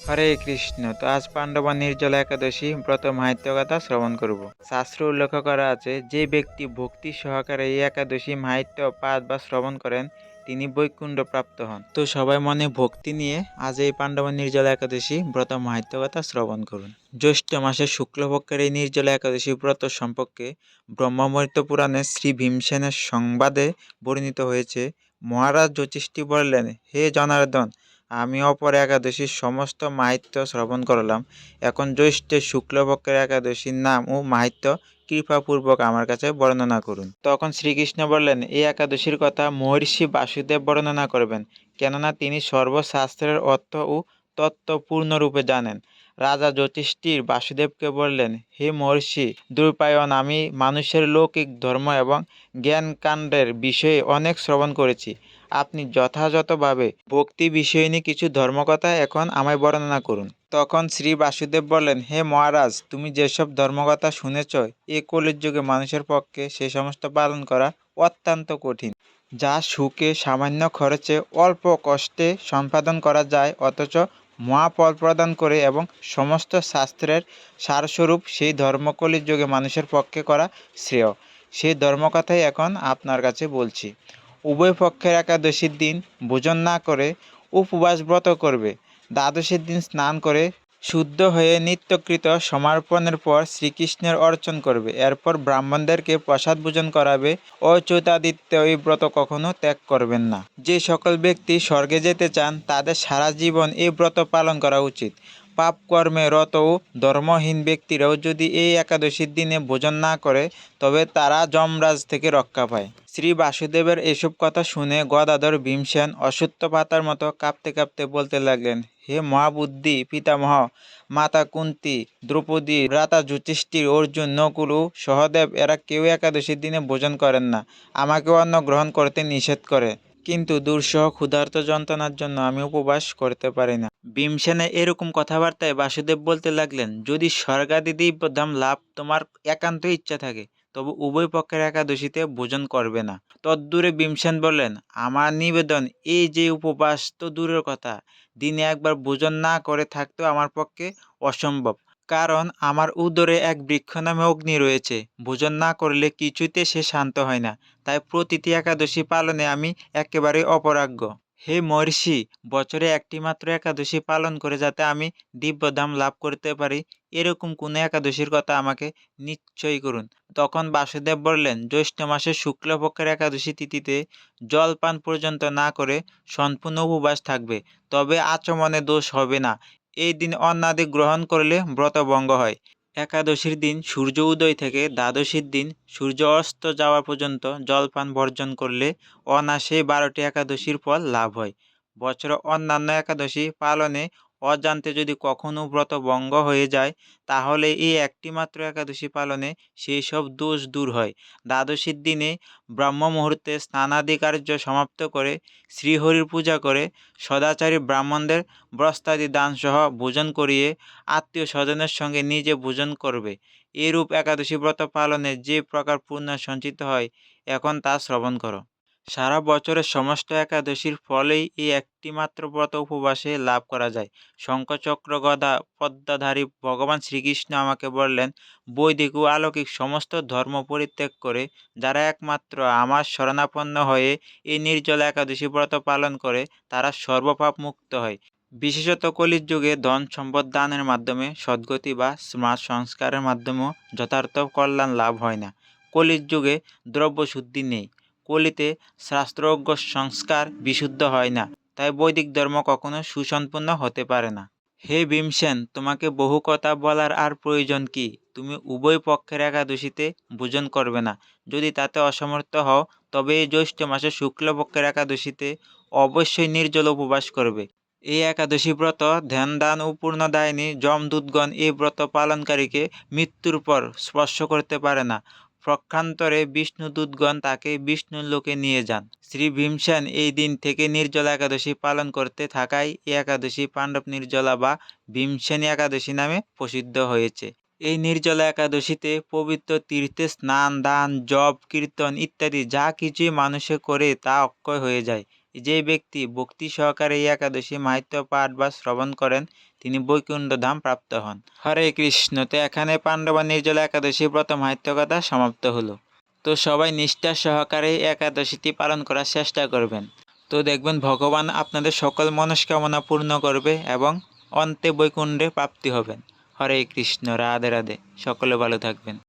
হরে কৃষ্ণ। তো আজ পাণ্ডবা নির্জলা একাদশী ব্রত মাহাত্ম্য কথা শ্রবণ করব। শাস্ত্র উল্লেখ করা আছে, যে ব্যক্তি ভক্তি সহকারে এই একাদশী মাহাত্ম্য পাঠ বা শ্রবণ করেন তিনি বৈকুণ্ঠ প্রাপ্ত হন। তো সবাই মনে ভক্তি নিয়ে আজ এই পাণ্ডবা নির্জলা একাদশী ব্রত মাহাত্ম্য কথা শ্রবণ করুন। জ্যৈষ্ঠ মাসের শুক্লপক্ষের এই নির্জলা একাদশী ব্রত সম্পর্কে ব্রহ্মামৃত পুরাণে শ্রী ভীমসেনের সংবাদে বর্ণিত হয়েছে। মহারাজ যুধিষ্ঠির বললেন, হে জনার্দন, আমি অপর একাদশীর সমস্ত মাহাত্ম্য শ্রবণ করলাম। এখন জ্যৈষ্ঠের শুক্লপক্ষের একাদশীর নাম ও মাহাত্ম্য কৃপাপূর্বক আমার কাছে বর্ণনা করুন। তখন শ্রীকৃষ্ণ বললেন, এই একাদশীর কথা মহর্ষি বাসুদেব বর্ণনা করবেন, কেননা তিনি সর্বশাস্ত্রের অর্থ ও তত্ত্ব পূর্ণরূপে জানেন। রাজা যুধিষ্ঠির বাসুদেবকে বললেন, হে মহর্ষি দ্রৈপায়ন, আমি মানুষের লৌকিক ধর্ম এবং জ্ঞানকাণ্ডের বিষয়ে অনেক শ্রবণ করেছি। আপনি যথাযথভাবে ভক্তি বিষয়নী কিছু ধর্মকথা এখন আমায় বর্ণনা করুন। তখন শ্রী বাসুদেব বললেন, হে মহারাজ, তুমি যেসব ধর্মকথা শুনেছ, এ কলির যুগে মানুষের পক্ষে সে সমস্ত পালন করা অত্যন্ত কঠিন, যা সুখে সামান্য খরচে অল্প কষ্টে সম্পাদন করা যায়, অথচ মহাফল প্রদান করে, এবং সমস্ত শাস্ত্রের সারস্বরূপ সেই ধর্ম কলির যুগে মানুষের পক্ষে করা শ্রেয়। সেই ধর্মকথাই এখন আপনার কাছে বলছি। উভয় পক্ষের একাদশীর দিন ভোজন না করে উপবাস ব্রত করবে। দ্বাদশীর দিন স্নান করে শুদ্ধ হয়ে নিত্যকৃত সমর্পণের পর শ্রীকৃষ্ণের অর্চন করবে। এরপর ব্রাহ্মণদেরকে প্রসাদ ভোজন করাবে। অচ্যুতাদিত্য এই ব্রত কখনো ত্যাগ করবেন না। যে সকল ব্যক্তি স্বর্গে যেতে চান তাদের সারা জীবন এই ব্রত পালন করা উচিত। পাপ কর্মে রত ও ধর্মহীন ব্যক্তিরাও যদি এই একাদশীর দিনে ভোজন না করে তবে তারা যমরাজ থেকে রক্ষা পায়। শ্রী বাসুদেবের এসব কথা শুনে গদাধর ভীমসেন অশ্বত্থ পাতার মতো কাঁপতে কাঁপতে বলতে লাগলেন, হে মহাবুদ্ধি পিতামহ, মাতা কুন্তী, দ্রৌপদী, ভ্রাতা যুধিষ্ঠির, অর্জুন, নকুল ও সহদেব এরা কেউ একাদশীর দিনে ভোজন করেন না। আমাকেও অন্ন গ্রহণ করতে নিষেধ করে, কিন্তু দুঃসহ ক্ষুধার্ত যন্ত্রণার জন্য আমি উপবাস করতে পারি না। ভীমসেনের এরকম কথাবার্তায় বাসুদেব বলতে লাগলেন, যদি স্বর্গাদি দিব্যধাম লাভ তোমার একান্ত ইচ্ছা থাকে তবে উভয় পক্ষের একাদশীতে ভোজন করবে না। তদ্দূরে ভীমসেন বললেন, আমার নিবেদন, এই যে উপবাস তো দূরের কথা, দিনে একবার ভোজন না করে থাকতেও আমার পক্ষে অসম্ভব। কারণ আমার উদরে এক বৃক্ষ নামে অগ্নি রয়েছে, ভোজন না করলে কিছুতে সে শান্ত হয় না। তাই প্রতিটি একাদশী পালনে আমি একেবারে অপরাগ্য। হে মহর্ষি, বছরে একটি মাত্র একাদশী পালন করে যাতে আমি দিব্যধাম লাভ করতে পারি, এরকম কোনো একাদশীর কথা আমাকে নিশ্চয়ই করুন। তখন বাসুদেব বললেন, জ্যৈষ্ঠ মাসের শুক্লপক্ষের একাদশী তিথিতে জলপান পর্যন্ত না করে সম্পূর্ণ উপবাস থাকবে, তবে আচমনে দোষ হবে না। এই দিন অন্নাদি গ্রহণ করলে ব্রতভঙ্গ হয়। একাদশীর দিন সূর্য উদয় থেকে দ্বাদশীর দিন সূর্য অস্ত যাওয়া পর্যন্ত জলপান বর্জন করলে অনায়াসে 12টি একাদশীর ফল লাভ হয়। বছরে অন্যান্য একাদশী পালনে অজান্তে যদি কখনো ব্রত ভঙ্গ হয়ে যায় তাহলে এই একটি মাত্র একাদশী পালনে সেই সব দোষ দূর হয়। দ্বাদশীর দিনে ব্রাহ্ম মুহূর্তে স্নানাদি কার্য সমাপ্ত করে শ্রীহরির পূজা করে সদাচারী ব্রাহ্মণদের বস্ত্রাদি দানসহ ভোজন করিয়ে আত্মীয় স্বজনের সঙ্গে নিজে ভোজন করবে। এরূপ একাদশী ব্রত পালনে যে প্রকার পুণ্য সঞ্চিত হয় এখন তা শ্রবণ করো। সারা বছরের সমস্ত একাদশীর ফলেই এই একটি মাত্র ব্রত উপবাসে লাভ করা যায়। শঙ্খচক্র গদা পদ্মধারী ভগবান শ্রীকৃষ্ণ আমাকে বললেন, বৈদিক ও আলৌকিক সমস্ত ধর্ম পরিত্যাগ করে যারা একমাত্র আমার শরণাপন্ন হয়ে এই নির্জলা একাদশী ব্রত পালন করে তারা সর্বপাপ মুক্ত হয়। বিশেষত কলির যুগে ধন সম্পদ দানের মাধ্যমে সদ্গতি বা সমাজ সংস্কারের মাধ্যমেও যথার্থ কল্যাণ লাভ হয় না। কলির যুগে দ্রব্য শুদ্ধি নেই। কলিতে শাস্ত্রজ্ঞ সংস্কার বিশুদ্ধ হয় না, তাই বৈদিক ধর্ম কখনো সুসম্পন্ন হতে পারে না। হে ভীমসেন, তোমাকে বহু কথা বলার আর প্রয়োজন কি? তুমি উভয় পক্ষের একাদশীতে ভোজন করবে না। যদি তাতে অসমর্থ হও তবে এই জ্যৈষ্ঠ মাসের শুক্লপক্ষের একাদশীতে অবশ্যই নির্জল উপবাস করবে। এই একাদশী ব্রত ধ্যান দান ও পূর্ণদায়িনী যমদূতগণ এই ব্রত পালনকারীকে মৃত্যুর পর স্পর্শ করতে পারে না। পক্ষান্তরে বিষ্ণুদূতগণ তাকে বিষ্ণুর লোকে নিয়ে যান। শ্রী ভীমসেন এই দিন থেকে নির্জলা একাদশী পালন করতে থাকায় এই একাদশী পাণ্ডব নির্জলা বা ভীমসেনী একাদশী নামে প্রসিদ্ধ হয়েছে। এই নির্জলা একাদশীতে পবিত্র তীর্থে স্নান দান জপ কীর্তন ইত্যাদি যা কিছুই মানুষে করে তা অক্ষয় হয়ে যায়। যে ব্যক্তি ভক্তি সহকারে এই একাদশী মাহাত্ম্য পাঠ বা শ্রবণ করেন তিনি বৈকুণ্ঠ ধাম প্রাপ্ত হন। হরে কৃষ্ণ। তো এখানে পাণ্ডবা নির্জলা একাদশী ব্রত মাহাত্ম্য কথা সমাপ্ত হলো। তো সবাই নিষ্ঠা সহকারে একাদশীটি পালন করার চেষ্টা করবেন। তো দেখবেন ভগবান আপনাদের সকল মনস্কামনা পূর্ণ করবে এবং অন্তে বৈকুণ্ঠে প্রাপ্তি হবেন। হরে কৃষ্ণ। রাধে রাধে। সকলে ভালো থাকবেন।